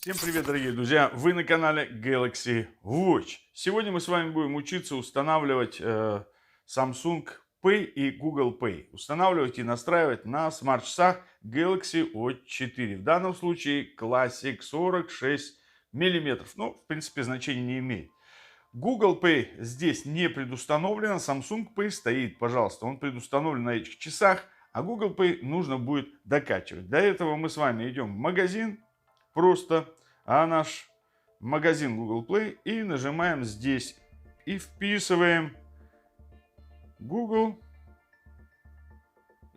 Всем привет, дорогие друзья! Вы на канале Galaxy Watch. Сегодня мы с вами будем учиться устанавливать Samsung Pay и Google Pay. Устанавливать и настраивать на смарт-часах Galaxy Watch 4. В данном случае Classic 46 миллиметров. Ну, в принципе, значения не имеет. Google Pay здесь не предустановлено. Samsung Pay стоит, пожалуйста. Он предустановлен на этих часах. А Google Pay нужно будет докачивать. Для этого мы с вами идем в магазин. Просто наш магазин Google Play и нажимаем здесь и вписываем Google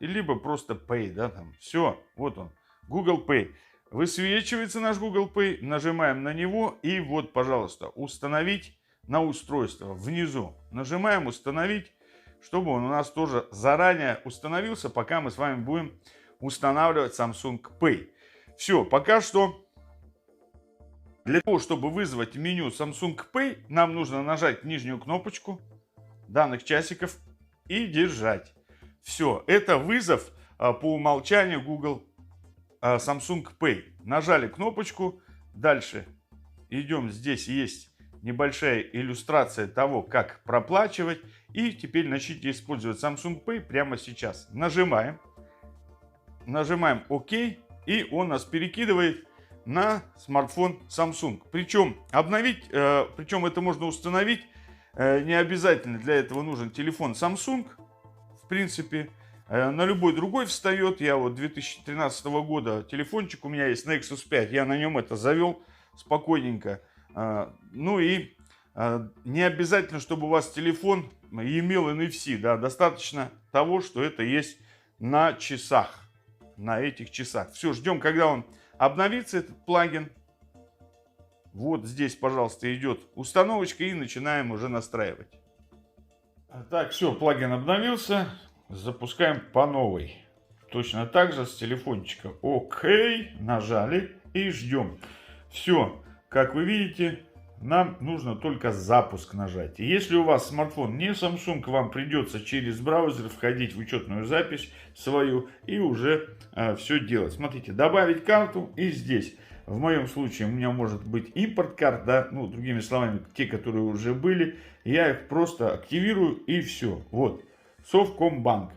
и либо просто Pay, да, там все, вот он, Google Pay. Высвечивается наш Google Pay, нажимаем на него и вот, пожалуйста, установить на устройство внизу. Нажимаем установить, чтобы он у нас тоже заранее установился, пока мы с вами будем устанавливать Samsung Pay. Все, пока что. Для того, чтобы вызвать меню Samsung Pay, нам нужно нажать нижнюю кнопочку данных часиков и держать. Все, это вызов по умолчанию Google Samsung Pay. Нажали кнопочку, дальше идем, здесь есть небольшая иллюстрация того, как проплачивать. И теперь начните использовать Samsung Pay прямо сейчас. Нажимаем ОК, и он нас перекидывает на смартфон Samsung. Причем это можно установить не обязательно. Для этого нужен телефон Samsung. В принципе, на любой другой встает. Я вот 2013 года телефончик у меня есть, Nexus 5. Я на нем это завел спокойненько. Ну и не обязательно, чтобы у вас телефон имел NFC. Да, достаточно того, что это есть на часах. На этих часах. Все, ждем, когда он обновится, этот плагин. Вот здесь, пожалуйста, идет установочка и начинаем уже настраивать. Так, все, плагин обновился. Запускаем по новой. Точно так же с телефончика. Окей, нажали и ждем. Все, как вы видите, нам нужно только запуск нажать. И если у вас смартфон не Samsung, вам придется через браузер входить в учетную запись свою и уже все делать. Смотрите, добавить карту, и здесь, в моем случае, у меня может быть импорт карт, да, ну, другими словами, те, которые уже были, я их просто активирую и все. Вот, Совкомбанк.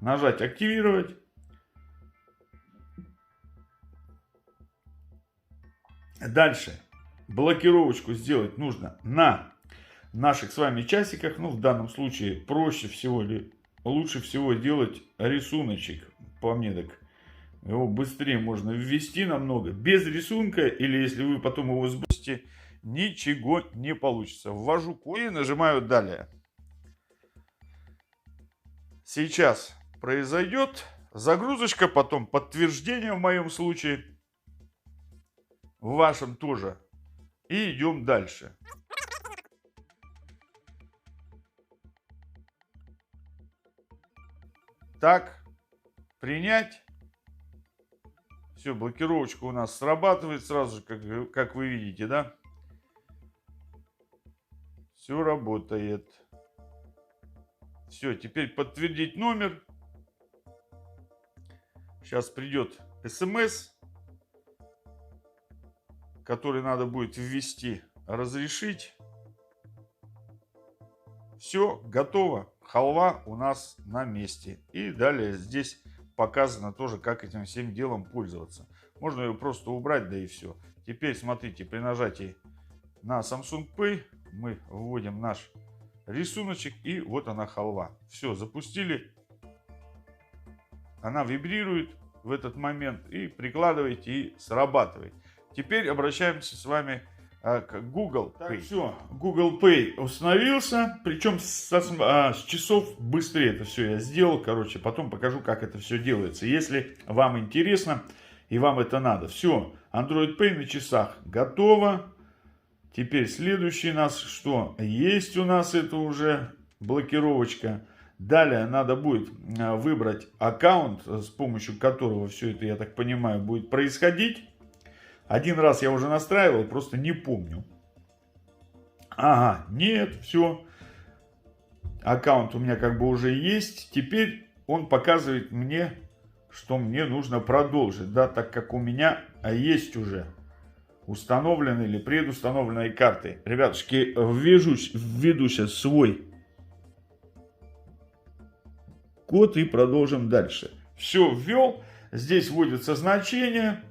Нажать активировать. Дальше. Блокировочку сделать нужно на наших с вами часиках. Ну, в данном случае проще всего или лучше всего делать рисуночек. По мне так его быстрее можно ввести намного. Без рисунка, или если вы потом его сбросите, ничего не получится. Ввожу код и нажимаю далее. Сейчас произойдет загрузочка, потом подтверждение в моем случае. В вашем тоже. И идем дальше. Так, принять. Все, блокировочка у нас срабатывает сразу же, как вы видите, да? Все работает. Все, теперь подтвердить номер. Сейчас придет смс, который надо будет ввести, разрешить. Все, готово. Халва у нас на месте. И далее здесь показано тоже, как этим всем делом пользоваться. Можно ее просто убрать, да и все. Теперь смотрите, при нажатии на Samsung Pay мы вводим наш рисуночек, и вот она халва. Все, запустили. Она вибрирует в этот момент, и прикладываете, и срабатывает. Теперь обращаемся с вами к Google Pay. Так, все, Google Pay установился, причем с часов быстрее это все я сделал. Короче, потом покажу, как это все делается, если вам интересно и вам это надо. Все, Android Pay на часах готово. Теперь следующий нас что? Есть у нас это уже блокировочка. Далее надо будет выбрать аккаунт, с помощью которого все это, я так понимаю, будет происходить. Один раз я уже настраивал, просто не помню. Ага, нет, все. Аккаунт у меня как бы уже есть. Теперь он показывает мне, что мне нужно продолжить, да, так как у меня есть уже установленной или предустановленной картой. Ребятушки, введу сейчас свой код и продолжим дальше. Все ввел, здесь вводится значение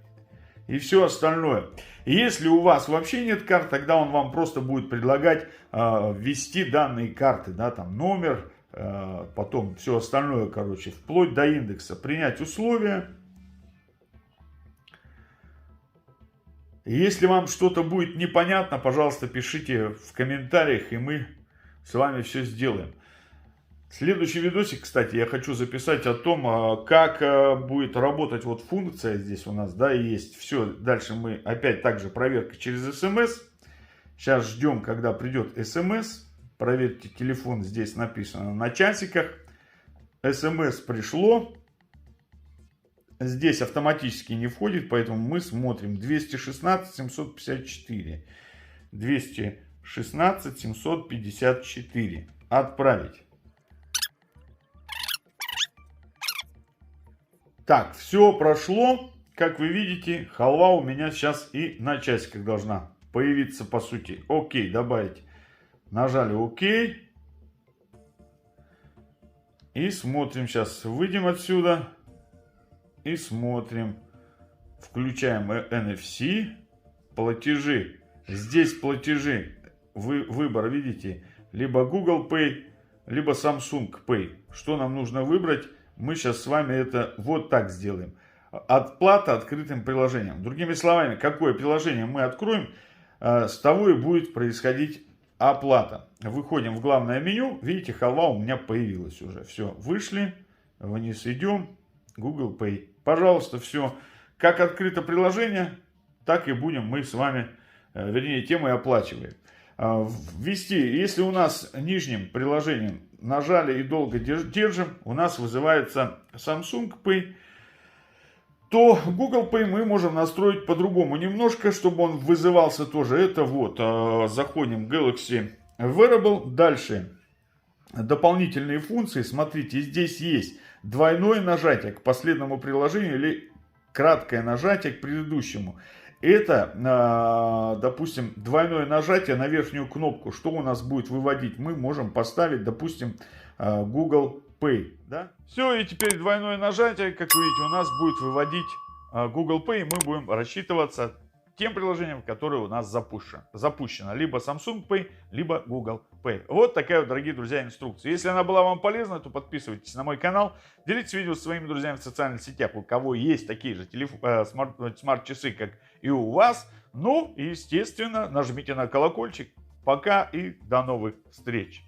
и все остальное. Если у вас вообще нет карт, тогда он вам просто будет предлагать ввести данные карты, да, там номер, потом все остальное, короче, вплоть до индекса, принять условия. Если вам что-то будет непонятно, пожалуйста, пишите в комментариях, и мы с вами все сделаем. Следующий видосик, кстати, я хочу записать о том, как будет работать вот функция здесь у нас, да, есть. Все, дальше мы опять также проверка через смс. Сейчас ждем, когда придет смс. Проверьте телефон, здесь написано на часиках. СМС пришло. Здесь автоматически не входит, поэтому мы смотрим 216 754. 216 754. Отправить. Так, все прошло. Как вы видите, халва у меня сейчас и на часиках должна появиться, по сути. Окей, добавить. Нажали ОК. И смотрим сейчас. Выйдем отсюда. И смотрим. Включаем NFC. Платежи. Здесь платежи. Выбор, видите? Либо Google Pay, либо Samsung Pay. Что нам нужно выбрать? Мы сейчас с вами это вот так сделаем. Оплата открытым приложением. Другими словами, какое приложение мы откроем, с того и будет происходить оплата. Выходим в главное меню. Видите, халва у меня появилась уже. Все, вышли. Вниз идем. Google Pay. Пожалуйста, все. Как открыто приложение, так и будем мы с вами, вернее, тем и оплачиваем. Ввести, если у нас нижним приложением нажали и долго держим, у нас вызывается Samsung Pay, то Google Pay мы можем настроить по-другому немножко, чтобы он вызывался тоже. Это вот, заходим в Galaxy Wearable. Дальше дополнительные функции. Смотрите, здесь есть двойное нажатие к последнему приложению или краткое нажатие к предыдущему. Это, допустим, двойное нажатие на верхнюю кнопку. Что у нас будет выводить? Мы можем поставить, допустим, Google Pay. Да? Все, и теперь двойное нажатие, как вы видите, у нас будет выводить Google Pay. И мы будем рассчитываться тем приложением, которое у нас запущено. Либо Samsung Pay, либо Google Pay. Вот такая вот, дорогие друзья, инструкция. Если она была вам полезна, то подписывайтесь на мой канал. Делитесь видео с своими друзьями в социальных сетях, у кого есть такие же смарт-часы, как и у вас. Ну и, естественно, нажмите на колокольчик. Пока и до новых встреч.